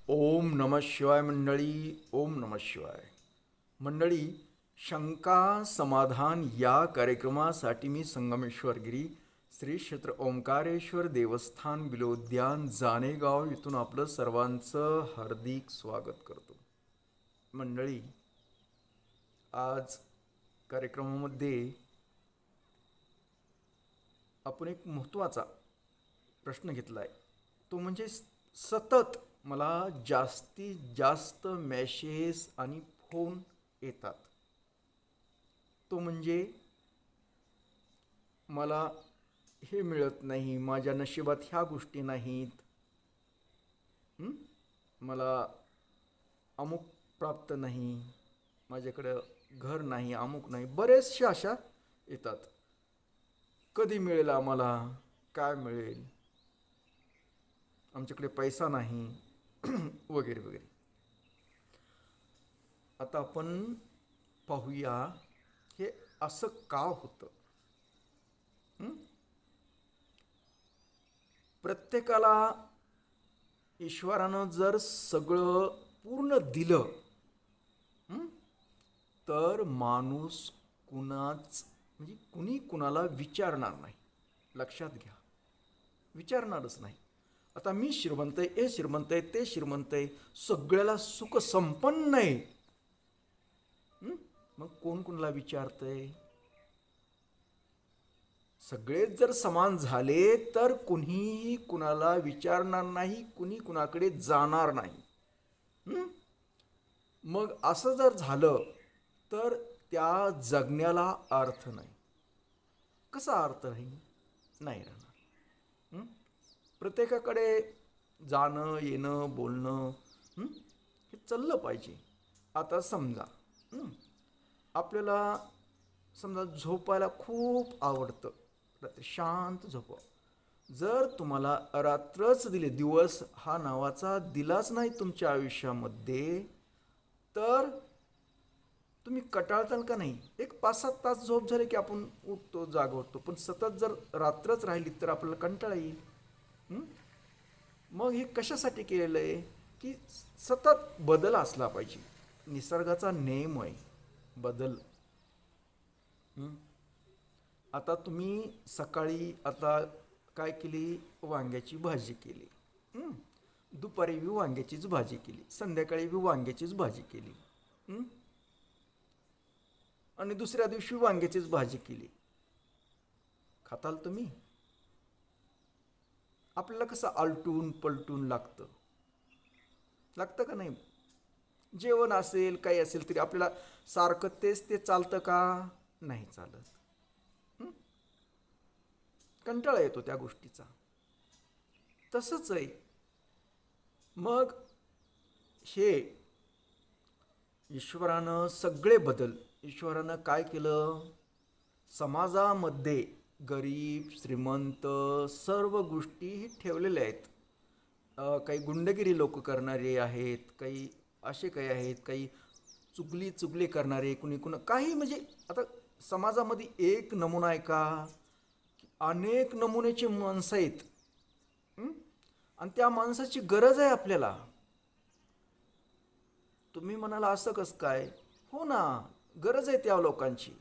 ओम नमः शिवाय मंडळी. ओम नमः शिवाय मंडळी. शंका समाधान या कार्यक्रमासाठी मी संगमेश्वर गिरी श्री क्षेत्र ओंकारेश्वर देवस्थान बिलोद्यान जानेगाव इथून आपलं सर्वांचं हार्दिक स्वागत करतो. मंडळी, आज कार्यक्रमामध्ये आपण एक महत्त्वाचा प्रश्न घेतला आहे. तो म्हणजे सतत मला जास्तीत जास्त मेसेज आणि फोन येतात. तो म्हणजे मला हे मिळत नाही, माझ्या नशिबात ह्या गोष्टी नाहीत, मला अमुक प्राप्त नाही, माझ्याकडं घर नाही, अमुक नाही, बरेचशा अशा येतात. कधी मिळेल आम्हाला, काय मिळेल, आमच्याकडे पैसा नाही वगैरे वगैरे. आता आपण पाहूया हे असं का होतं. प्रत्येकाला ईश्वरानं जर सगळं पूर्ण दिलं तर माणूस म्हणजे कुणी कुणाला विचारणार नाही. लक्षात घ्या, विचारणारच नाही. आता मी श्रीमंत आहे, हे श्रीमंत आहे, ते श्रीमंत आहे, सगळ्याला सुख संपन्न आहे, मग कोण कुणाला विचारतंय? सगळेच जर समान झाले तर कुणीही कुणाला विचारणार नाही, कुणी कुणाकडे जाणार नाही. मग असं जर झालं तर त्या जगण्याला अर्थ नाही. कसा अर्थ नाही राहणार? प्रत्येकाकडे जाणं येणं बोलणं हे चाललं पाहिजे. आता समजा आपल्याला समजा झोपायला खूप आवडतं, रात्री शांत झोप. जर तुम्हाला रात्रच दिली, दिवस हा नावाचा दिलाच नाही तुमच्या आयुष्यामध्ये, तर तुम्ही कटाळताल का नाही? एक 5-7 तास झोप झाले की आपण उठतो, जाग होतो. पण सतत जर रात्रच राहिली तर आपल्याला कंटाळा येईल. मग हे कशासाठी केलेलं आहे की सतत बदल असला पाहिजे. निसर्गाचा नेम आहे बदल. आता तुम्ही सकाळी आता काय केली? वांग्याची भाजी केली. दुपारी बी वांग्याचीच भाजी केली, संध्याकाळी बी वांग्याचीच भाजी केली, आणि दुसऱ्या दिवशी वांग्याचीच भाजी केली. खाताल तुम्ही? आपल्याला कसं आलटून पलटून लागतं का नाही? जेवण असेल काही असेल तरी आपल्याला सारखं तेच ते चालतं का? नाही चालत. कंटाळा येतो त्या गोष्टीचा. तसंच आहे. मग हे ईश्वरानं सगळे बदल, ईश्वरानं काय केलं? समाजामध्ये गरीब श्रीमंत सर्व गोष्टी ठेवलेल्या आहेत. काही गुंडगिरी लोक करणारे आहेत, काही असे काही आहेत, काही चुगली करणारे, कुणी काही, म्हणजे आता समाजामध्ये एक नमुना आहे का? अनेक नमुन्याची माणसं आहेत. आणि त्या माणसाची गरज आहे आपल्याला. तुम्ही म्हणाला असं कसं काय? हो ना, गरज आहे त्या लोकांची.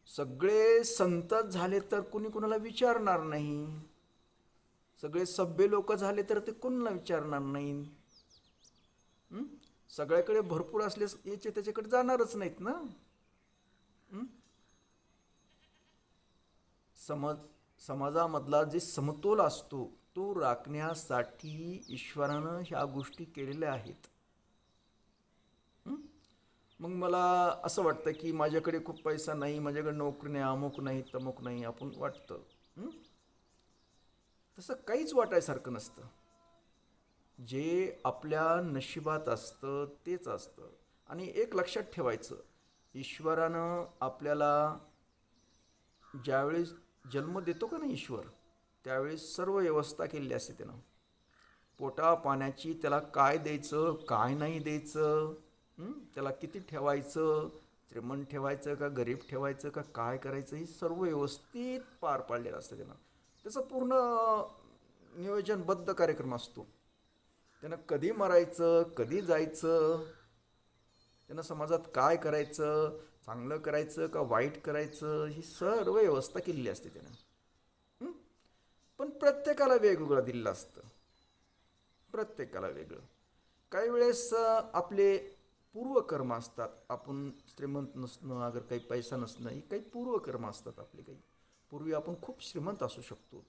सगळे संतच झाले तर कुणी कुणाला विचारणार नाही. सगळे सभ्य लोक झाले तर ते कुणाला विचारणार नाही. सगळ्याकडे भरपूर असले याचे त्याच्याकडे जाणारच नाहीत ना. समाजामधला जे समतोल असतो तो राखण्यासाठी ईश्वरानं ह्या गोष्टी केलेल्या आहेत. मग मला असं वाटतं की माझ्याकडे खूप पैसा नाही, माझ्याकडे नोकरी नाही, अमुक नाही, तमुक नाही, आपण वाटतं. तसं काहीच वाटायसारखं नसतं. जे आपल्या नशिबात असतं तेच असतं. आणि एक लक्षात ठेवायचं, ईश्वरानं आपल्याला ज्यावेळेस जन्म देतो का नाही ईश्वर, त्यावेळेस सर्व व्यवस्था केलेली असते त्यानं. पोटा पाण्याची, त्याला काय द्यायचं काय नाही द्यायचं, त्याला किती ठेवायचं, श्रीमंत ठेवायचं का गरीब ठेवायचं का काय करायचं, हे सर्व व्यवस्थित पार पाडलेलं असतं त्यानं. त्याचं पूर्ण नियोजनबद्ध कार्यक्रम असतो. त्यांना कधी मरायचं, कधी जायचं, त्यांना समाजात काय करायचं, चांगलं करायचं का वाईट करायचं, ही सर्व व्यवस्था केलेली असते त्यानं. हं? पण प्रत्येकाला वेगवेगळं दिलेलं असतं, प्रत्येकाला वेगळं. काही वेळेस आपले पूर्वकर्म असतात. आपण श्रीमंत नसणं, अगर काही पैसा नसणं, ही काही पूर्वकर्म असतात आपले काही. पूर्वी आपण खूप श्रीमंत असू शकतो.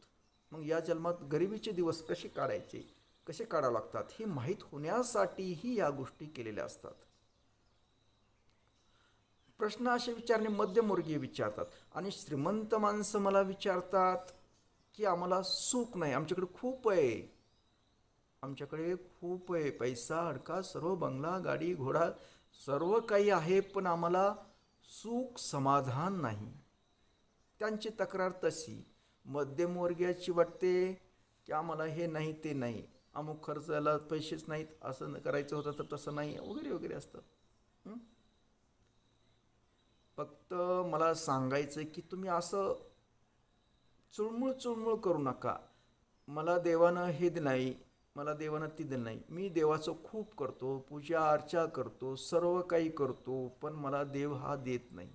मग या जन्मात गरिबीचे दिवस कसे काढायचे, कसे काढावे लागतात, हे माहीत होण्यासाठीही या गोष्टी केलेल्या असतात. प्रश्न असे विचारणे मध्यमवर्गीय विचारतात. आणि श्रीमंत माणसं मला विचारतात की आम्हाला सुख नाही, आमच्याकडे खूप आहे, आमच्याकडे खूप आहे, पैसा अडका सर्व, बंगला गाडी घोडा सर्व काही आहे, पण आम्हाला सुख समाधान नाही. त्यांची तक्रार तशी. मध्यमवर्गीयाची वाटते की आम्हाला हे नाही ते नाही, अमुक खर्चाला पैसेच नाहीत, असं करायचं होतं तर तसं नाही, वगैरे वगैरे असतं. फक्त मला सांगायचं की तुम्ही असं चुळमुळ चुळमुळ करू नका. मला देवानं हे दिलं नाही, मला देवानं ती दिलं नाही, मी देवाचं खूप करतो, पूजा अर्चा करतो, सर्व काही करतो, पण मला देव हा देत नाही.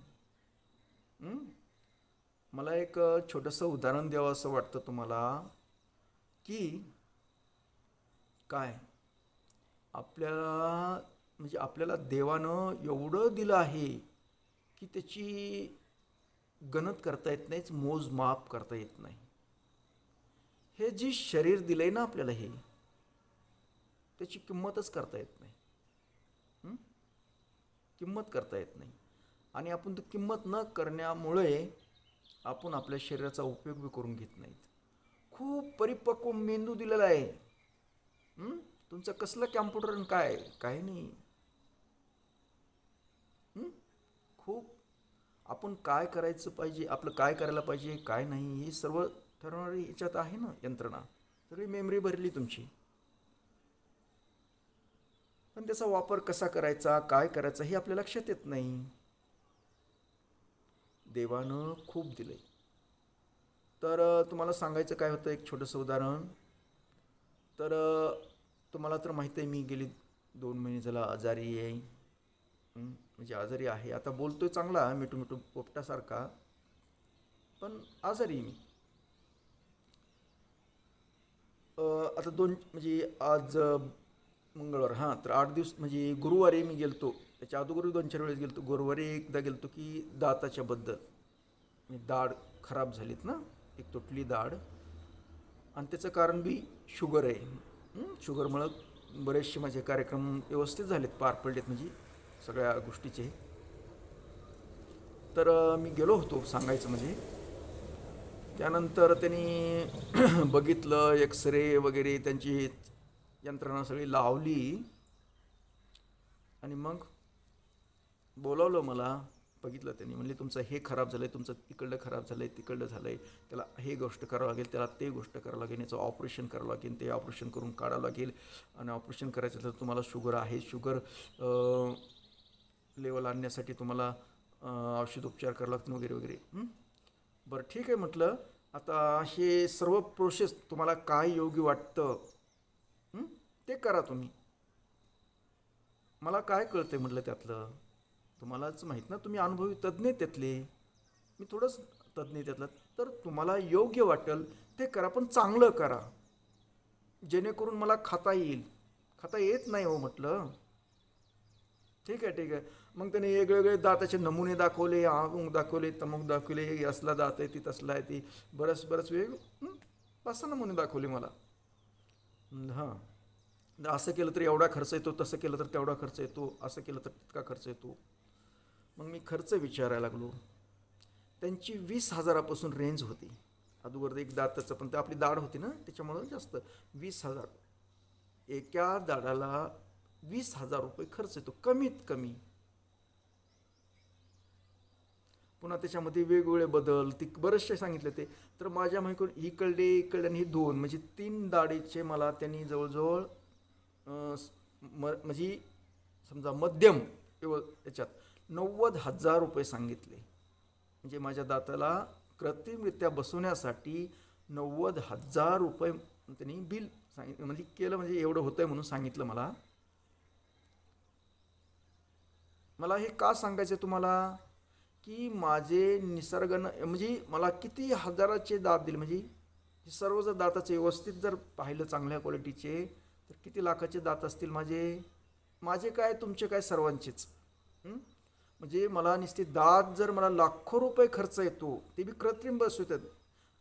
मला एक छोटंसं उदाहरण द्यावं असं वाटतं तुम्हाला, की काय आपल्याला, म्हणजे आपल्याला देवानं एवढं दिलं आहे की त्याची गणत करता येत नाहीच, मोजमाप करता येत नाही. हे जी शरीर दिलंय ना आपल्याला, हे त्याची किंमतच करता येत नाही. किंमत करता येत नाही. आणि आपण ती किंमत न करण्यामुळे आपण आपल्या शरीराचा उपयोग बी करून घेत नाहीत. खूप परिपक्व मेंदू दिलेला आहे. तुमचं कसलं कॅम्प्युटर काय काय नाही. खूप आपण काय करायचं पाहिजे, आपलं काय करायला पाहिजे काय नाही, हे सर्व ठरवणारी याच्यात आहे ना यंत्रणा, सगळी मेमरी भरली तुमची. पण त्याचा वापर कसा करायचा, काय करायचा, हे आपल्या लक्षात येत नाही. देवानं खूप दिलंय. तर तुम्हाला सांगायचं काय होतं, एक छोटंसं उदाहरण. तर तुम्हाला तर माहीत आहे मी गेली 2 महिने झाला आजारी आहे. म्हणजे आजारी आहे, आता बोलतोय चांगला मिठू मिठू पोपटासारखा, पण आजारी मी. आता म्हणजे आज मंगळवार, हां, तर 8 दिवस म्हणजे गुरुवारी मी गेलतो, त्याच्या अगोदर 2-4 वेळेस गेलतो. गुरुवारी एकदा गेलतो की दाताच्या बद्दल, म्हणजे दाढ खराब झालीत ना, एक तुटली दाढ, आणि त्याचं कारण बी शुगर आहे. शुगरमुळं बरेचसे माझे कार्यक्रम व्यवस्थित झालेत, पार पडलेत म्हणजे सगळ्या गोष्टीचे. तर मी गेलो होतो सांगायचं म्हणजे. त्यानंतर त्यांनी बघितलं, एक्सरे वगैरे त्यांची यंत्रणा सगळी लावली, आणि मग बोलावलं मला. बघितलं त्यांनी, म्हणले तुमचं हे खराब झालं आहे, तुमचं इकडलं खराब झालं आहे, तिकडलं झालं आहे, त्याला हे गोष्ट करावं लागेल, त्याला ते गोष्ट करावं लागेल, याचं ऑपरेशन करावं लागेल, ते ऑपरेशन करून काढावं लागेल, आणि ऑपरेशन करायचं तर तुम्हाला शुगर आहे, शुगर लेवल आणण्यासाठी तुम्हाला औषधोपचार करावं लागतं वगैरे वगैरे. बरं ठीक आहे म्हटलं, आता हे सर्व प्रोसेस तुम्हाला काय योग्य वाटतं ते करा तुम्ही. मला काय कळतंय म्हटलं त्यातलं, तुम्हालाच माहीत ना, तुम्ही अनुभवी तज्ज्ञ त्यातले, मी थोडंच तज्ज्ञ त्यातलं. तर तुम्हाला योग्य वाटेल ते करा, पण चांगलं करा, जेणेकरून मला खाता येईल. खाता येत नाही हो म्हटलं. ठीक आहे ठीक आहे. मग त्याने वेगवेगळे दाताचे नमुने दाखवले, अमुक दाखवले, तमुक दाखवले, हे असला दात आहे ती, तसला आहे ती, बरंच बरंच 5-6 नमुने दाखवले मला. हां, असं केलं तर एवढा खर्च येतो, तसं केलं तर तेवढा खर्च येतो, असं केलं तर तितका खर्च येतो. मग मी खर्च विचारायला लागलो. त्यांची 20,000पासून रेंज होती. अगोदर एक दाताचं, पण ते आपली दाढ होती ना त्याच्यामुळं जास्त. 20,000, एका दाढाला 20,000 रुपये खर्च येतो कमीत कमी. पुन्हा त्याच्यामध्ये वेगवेगळे बदल ती बरेचसे सांगितले ते. तर माझ्या माहिती इकडे आणि हे 2 म्हणजे 3 दाढीचे मला त्यांनी जवळजवळ म्हणजे समजा मध्यम याच्यात 90,000 रुपये सांगितले. म्हणजे माझ्या दाताला कृत्रिमरित्या बसवण्यासाठी 90,000 रुपये त्यांनी बिल सांगितलं म्हणजे केलं म्हणजे एवढं होतंय म्हणून सांगितलं मला. मला हे का सांगायचं आहे तुम्हाला, की माझे निसर्गानं म्हणजे मला किती हजाराचे दात दिले, म्हणजे हे सर्व जर दाताचे व्यवस्थित जर पाहिलं चांगल्या क्वालिटीचे तर किती लाखाचे दात असतील माझे. माझे काय तुमचे काय सर्वांचेच. हं? म्हणजे मला नुसते दात जर मला लाखो रुपये खर्च येतो ते बी कृत्रिम बसवतात.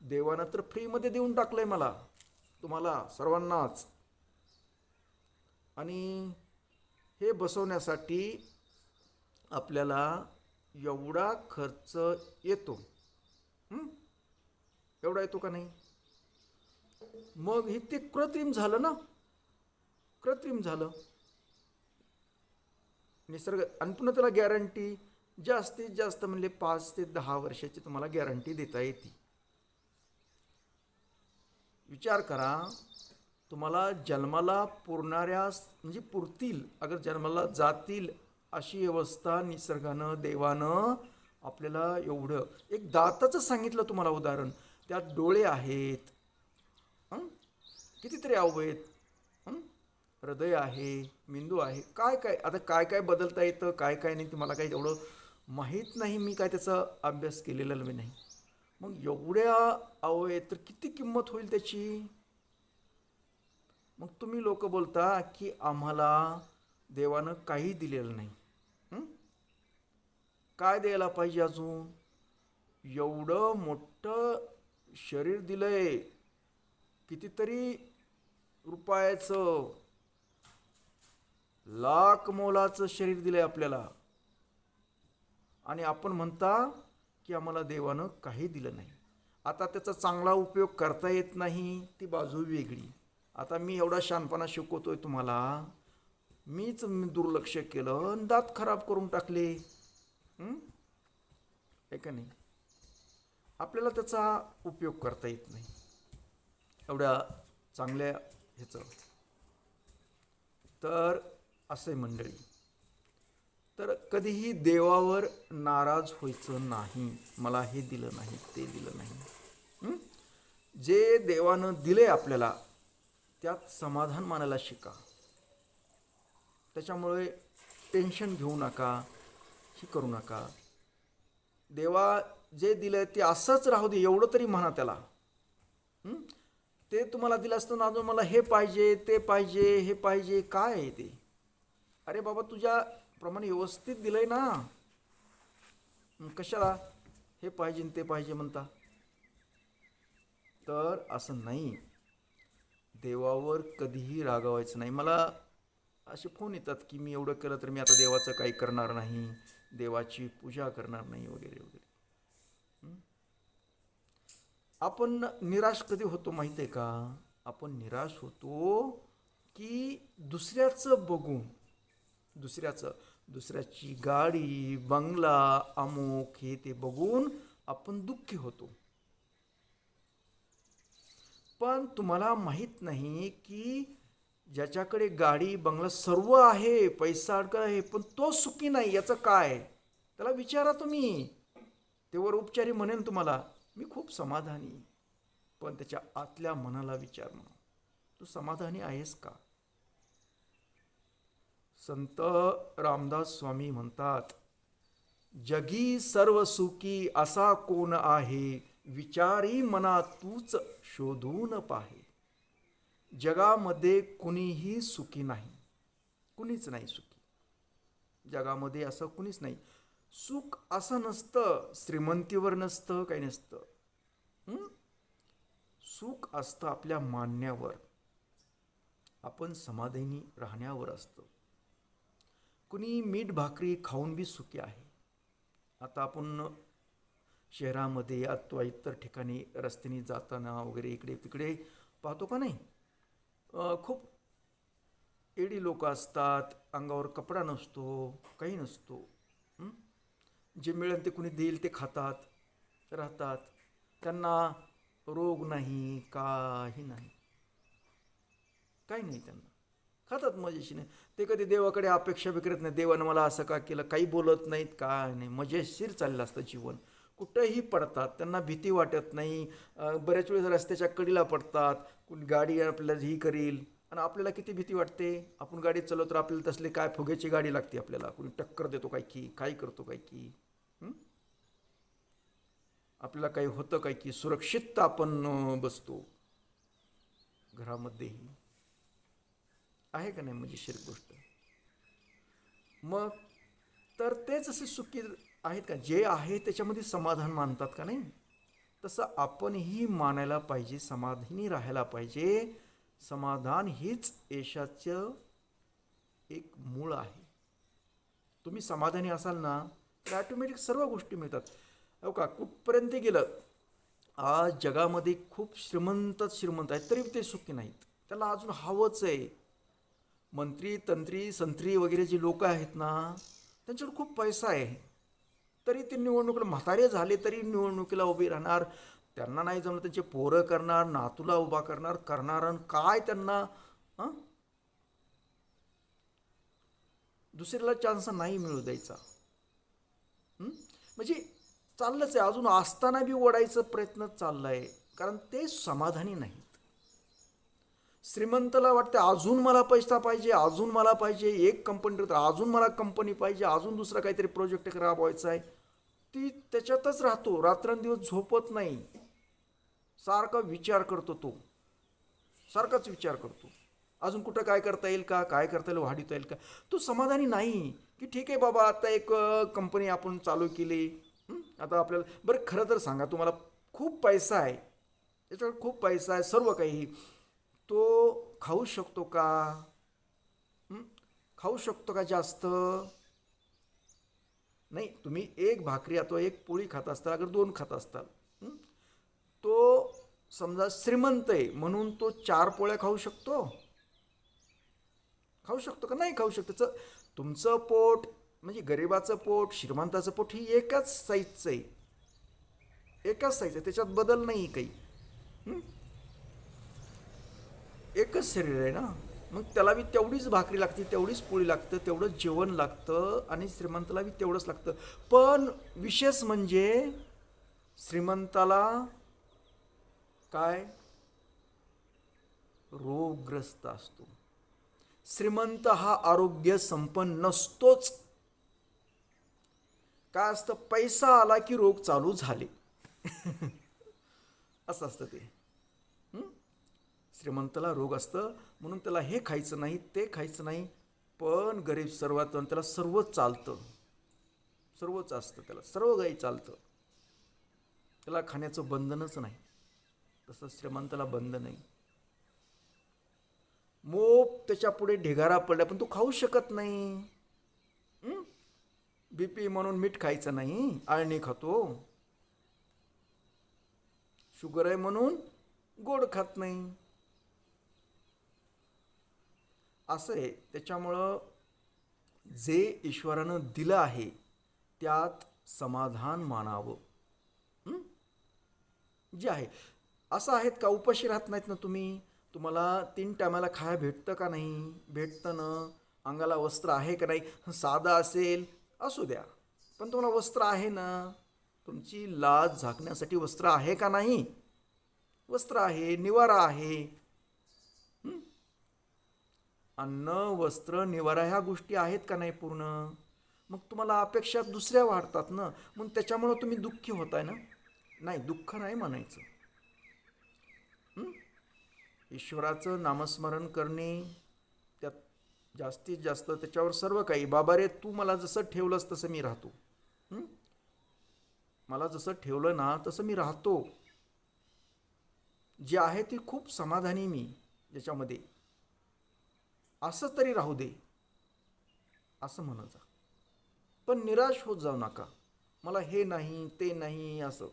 देवानं तर फ्रीमध्ये देऊन टाकलंय मला, तुम्हाला सर्वांनाच. आणि हे बसवण्यासाठी आपल्याला एवढा खर्च येतो. हं? एवढा येतो का नाही? मग हे ते कृत्रिम झालं ना, कृत्रिम झालं. निसर्ग आणि पुन्हा त्याला गॅरंटी जास्तीत जास्त म्हणजे 5 ते 10 वर्षाची तुम्हाला गॅरंटी देता येते. विचार करा, तुम्हाला जन्माला पुरणाऱ्या म्हणजे पुरतील अगर जन्माला जातील अशी व्यवस्था निसर्गानं देवानं आपल्याला एवढं. एक दाताचं सांगितलं तुम्हाला उदाहरण, त्यात डोळे आहेत, हं? कितीतरी अवयव, हं? हृदय आहे, मेंदू आहे, काय काय आता काय काय बदलता येतं काय काय नाही ते मला काही एवढं माहीत नाही, मी काय त्याचा अभ्यास केलेला नाही. मग एवढ्या अवयव तर किती किंमत होईल त्याची. मग तुम्ही लोक बोलता की आम्हाला देवानं काही दिलेलं नाही. हं? काय द्यायला पाहिजे अजून. एवढं मोठं शरीर दिलंय, कितीतरी रुपयाचं लाख मोलाचं शरीर दिलंय आपल्याला, आणि आपण म्हणता की आम्हाला देवानं काही दिलं नाही. आता त्याचा चांगला उपयोग करता येत नाही ती बाजू वेगळी. आता मी एवढा शहाणपणा शिकवतोय तुम्हाला, मीच दुर्लक्ष केलं आणि दात खराब करून टाकले. आहे का नाही? आपल्याला त्याचा उपयोग करता येत नाही एवढ्या चांगल्या ह्याचं. तर असे मंडळी, तर कधीही देवावर नाराज व्हायचं नाही. मला हे दिलं नाही ते दिलं नाही. जे देवानं दिले आपल्याला त्यात समाधान मानायला शिका. त्याच्यामुळे टेन्शन घेऊ नका, हे करू नका. देवा जे दिलं ते असंच राहू दे एवढं तरी म्हणा त्याला. ते तुम्हाला दिलं असतं अजून मला हे पाहिजे ते पाहिजे हे पाहिजे, काय आहे ते. अरे बाबा तुझ्या प्रमाणे व्यवस्थित दिलंय ना, कशाला हे पाहिजे ते पाहिजे म्हणता. तर असं नाही, देवावर कधीही रागावायचं नाही. मला असे फोन येतात की मी एवढं केलं तर मी आता देवाचं काही करणार नाही, देवाची पूजा करणार नाही वगैरे वगैरे. आपण निराश कधी होतो माहिती आहे का? आपण निराश होतो की दुसऱ्याचं बघून, दुसऱ्याची गाडी बंगला अमुक हे ते बघून आपण दुःखी होतो. पण तुम्हाला माहित नाही की ज्याच्याकडे गाडी बंगला सर्व आहे, पैसा अडकला आहे, पण तो सुखी नाही, याचं काय? त्याला विचारा तुम्ही. तेवर उपचारी म्हणेन तुम्हाला मी खूप समाधानी, पण त्याच्या आतल्या मनाला विचार म्हणा, तू समाधानी आहेस का? संत रामदास स्वामी म्हणतात, जगी सर्व सुखी असा कोण आहे, विचारी मना तूच शोधून पाहे. जगामध्ये कुणीही सुखी नाही, कुणीच नाही सुखी. जगामध्ये असं कुणीच नाही. सुख असं नसतं, श्रीमंतीवर नसतं, काही नसतं. सुख असतं आपल्या मानण्यावर, आपण समाधानी राहण्यावर असतं. कुणी मीठ भाकरी खाऊन बी सुखी आहे. आता आपण शहरामध्ये अथवा इतर ठिकाणी रस्त्याने जाताना वगैरे इकडे तिकडे पाहतो का नाही, खूप एडी लोक असतात, अंगावर कपडा नसतो, काही नसतो. जे मिळेल ते कुणी देईल ते खातात, राहतात. त्यांना रोग नाही, काही नाही, काही नाही, त्यांना खातात मजेशीर. ते कधी देवाकडे अपेक्षा बी करत नाही, देवानं मला असं का केलं, काही बोलत नाहीत, काय नाही, मजेशीर चाललं असतं जीवन. कुठंही पडतात, त्यांना भीती वाटत नाही. बऱ्याच वेळेस रस्त्याच्या कडेला पडतात, कुणी गाडी आपल्याला ही करील आणि आपल्याला किती भीती वाटते. आपण गाडी चालवतो तर आपल्याला तसले काय फुग्याची गाडी लागते, आपल्याला कुणी टक्कर देतो काय की, काय करतो काय की. हं? आपल्याला काही होतं काय की, सुरक्षित आपण बसतो घरामध्येही. आहे का नाही मजेशीर गोष्ट? मग तर तेच असे सुखी आहेत का, जे आहे त्याच्यामध्ये समाधान मानतात का नाही? तसं आपणही मानायला पाहिजे, समाधानी राहायला पाहिजे. समाधान हीच यशाचं एक मूळ आहे. तुम्ही समाधानी असाल ना तर ॲटोमॅटिक सर्व गोष्टी मिळतात. हो का, कुठपर्यंत गेलं, आज जगामध्ये खूप श्रीमंतच श्रीमंत आहेत तरी ते सुखी नाहीत. त्याला अजून हवंच आहे. मंत्री तंत्री संत्री वगैरे जे लोक आहेत ना, त्यांच्याकडे खूप पैसा आहे तरी ते निवडणुकीला म्हातारे झाले तरी निवडणुकीला उभे राहणार. त्यांना नाही जमलं त्यांचे पोरं करणार, नातूला उभा करणार, करणार आणि काय त्यांना हं? दुसऱ्याला चान्स नाही मिळू द्यायचा. म्हणजे चाललंच आहे, अजून असताना बी ओढायचा प्रयत्न चाललाय, कारण ते समाधानी नाहीत. श्रीमंताला वाटते अजून मला पैसा पाहिजे, अजून मला पाहिजे, एक कंपनी तर अजून मला कंपनी पाहिजे, अजून दुसरा काहीतरी प्रोजेक्ट राबवायचा आहे. ती त्याच्यातच राहतो, रात्रंदिवस झोपत नाही, सारखा विचार करतो तो, सारखाच विचार करतो. अजून कुठं काय करता येईल का, काय करता येईल, वाढवता येईल का. तो समाधानी नाही की ठीक आहे बाबा आता एक कंपनी आपण चालू केली. आता आपल्याला बरं खरं तर सांगा, तुम्हाला खूप पैसा आहे, त्याच्याकडे खूप पैसा आहे, सर्व काही, तो खाऊ शकतो का? हं? खाऊ शकतो का जास्त? नाही. तुम्ही एक भाकरी अथवा एक पोळी खात असता, अगर दोन खात असताल, तो समजा श्रीमंत आहे म्हणून तो 4 पोळ्या खाऊ शकतो? खाऊ शकतो का? नाही खाऊ शकतो. त्याचं तुमचं पोट म्हणजे गरिबाचं पोट, श्रीमंताचं पोट ही एकाच साईजचं आहे, एकाच साईज आहे, त्याच्यात बदल नाही काही. हं? एकच शरीर आहे ना. मग त्याला बी तेवढीच भाकरी लागते, तेवढीच पोळी लागतं, तेवढंच जेवण लागतं आणि श्रीमंताला बी तेवढंच लागतं. पण विशेष म्हणजे श्रीमंताला काय, रोगग्रस्त असतो. श्रीमंत हा आरोग्य संपन्न नसतोच. काय असतं, पैसा आला की रोग चालू झाले. असं असतं ते. श्रीमंताला रोग असतं म्हणून त्याला हे खायचं नाही, ते खायचं नाही. पण गरीब सर्वात त्याला सर्वच चालतं, सर्वच असतं, त्याला सर्व काही चालतं, त्याला खाण्याचं बंधनच नाही. तसं श्रीमंताला बंधन नाही. मोप त्याच्या पुढे ढिगारा पडला पण तो खाऊ शकत नाही. बीपी म्हणून मीठ खायचं नाही, आळणी खातो. शुगर आहे म्हणून गोड खात नाही. असं आहे. त्याच्यामुळं जे ईश्वरानं दिलं आहे त्यात समाधान मानावं. जे आहे असं आहेत का, उपाशी राहत नाहीत ना तुम्ही. तुम्हाला 3 टायमाला खाया भेटतं का नाही, भेटतं ना. अंगाला वस्त्र आहे का नाही, साधा असेल असू द्या पण तुम्हाला वस्त्र आहे ना. तुमची लाज झाकण्यासाठी वस्त्र आहे का नाही, वस्त्र आहे, निवारा आहे. अन्न वस्त्र निवारा ह्या गोष्टी आहेत का नाही पूर्ण. मग तुम्हाला अपेक्षा दुसऱ्या वाढतात ना, मग त्याच्यामुळं तुम्ही दुःखी होताय ना. नाही, दुःख नाही म्हणायचं. ईश्वराचं नामस्मरण करणे, त्यात जास्तीत जास्त त्याच्यावर सर्व काही. बाबा रे तू मला जसं ठेवलंस तसं मी राहतो. मला जसं ठेवलं ना तसं मी राहतो. जे आहे ते खूप समाधानी मी ज्याच्यामध्ये, असं तरी राहू दे असं म्हणत जा. पण निराश होत जाऊ नका, मला हे नाही ते नाही असं.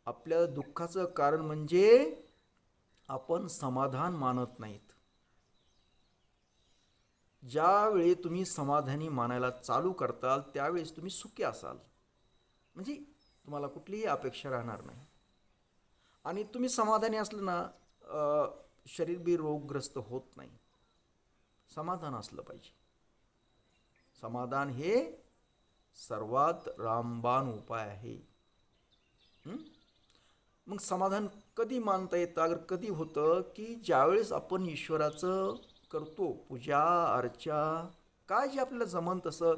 आपल्या दुःखाचं कारण म्हणजे आपण समाधान मानत नाहीत. ज्यावेळी तुम्ही समाधानी मानायला चालू करताल त्यावेळेस तुम्ही सुखी असाल. म्हणजे तुम्हाला कुठलीही अपेक्षा राहणार नाही. आणि तुम्ही समाधानी असलं ना, शरीर बी रोगग्रस्त होत नाही. समाधान असलं पाहिजे. समाधान हे सर्वात रामबाण उपाय आहे. हं? मग समाधान कधी मानता येतं, अगर कधी होतं की ज्यावेळेस आपण ईश्वराचं करतो पूजा अर्चा, काय जे आपल्याला जमन तसं.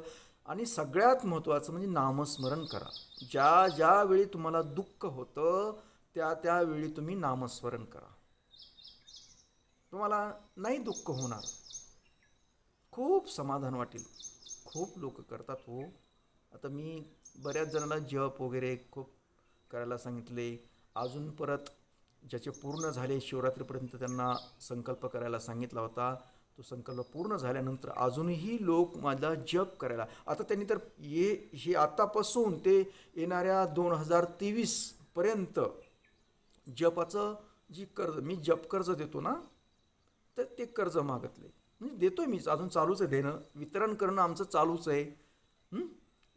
आणि सगळ्यात महत्त्वाचं म्हणजे नामस्मरण करा. ज्या ज्या वेळी तुम्हाला दुःख होतं त्या त्यावेळी तुम्ही नामस्मरण करा, तुम्हाला नाही दुःख होणार, खूप समाधान वाटेल. खूप लोक करतात हो. आता मी बऱ्याच जणांना जप वगैरे खूप करायला सांगितले. अजून परत ज्याचे पूर्ण झाले शिवरात्रीपर्यंत त्यांना संकल्प करायला सांगितला होता. तो संकल्प पूर्ण झाल्यानंतर अजूनही लोक माझा जप करायला, आता त्यांनी तर हे आतापासून ते येणाऱ्या 2023 पर्यंत जपाचं जी कर्ज, मी जप कर्ज देतो ना, तर ते कर्ज मागितले. म्हणजे देतोय मीच, अजून चालूच आहे देणं, वितरण करणं आमचं चालूच आहे. हं?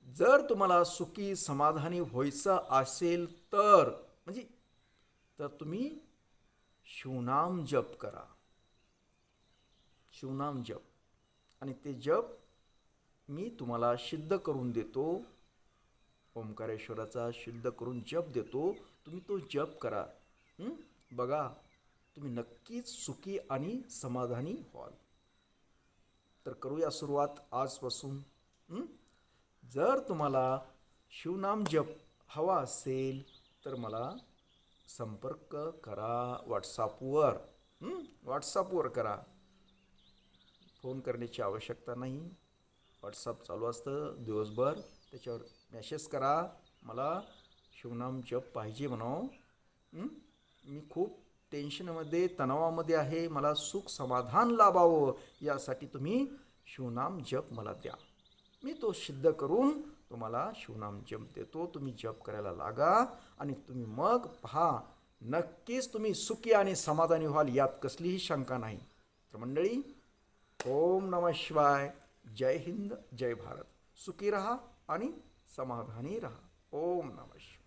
जर तुम्हाला सुखी समाधानी व्हायचं असेल तर म्हणजे तर तुम्ही शिवनाम जप करा. शिवनाम जप, आणि ते जप मी तुम्हाला सिद्ध करून देतो. ओंकारेश्वराचा सिद्ध करून जप देतो, तुम्ही तो जप करा. हं? बघा, तुम्ही नक्कीच सुखी आणि समाधानी व्हाल. तर करूया सुरुवात आजपासून. हं? जर तुम्हाला शिवनाम जप हवा असेल तर मला संपर्क करा व्हॉट्सॲपवर. व्हॉट्सॲपवर करा, फोन करण्याची आवश्यकता नाही. व्हॉट्सअप चालू असतं दिवसभर, त्याच्यावर मेसेज करा, मला शिवनाम जप पाहिजे म्हणावं. मी खूप टेन्शनमध्ये तणावामध्ये आहे, मला सुख समाधान लाभावं यासाठी तुम्ही शिवनाम जप मला द्या. मी तो सिद्ध करून तुम्हाला शिवनाम जप देतो. तुम्ही जप करायला लागा आणि तुम्ही मग पहा, नक्कीच तुम्ही सुखी आणि समाधानी व्हाल, यात कसलीही शंका नाही. तर मंडळी, ओम नमः शिवाय. जय हिंद, जय भारत. सुखी रहा आणि समाधानी रहा. ओम नमः शिवाय.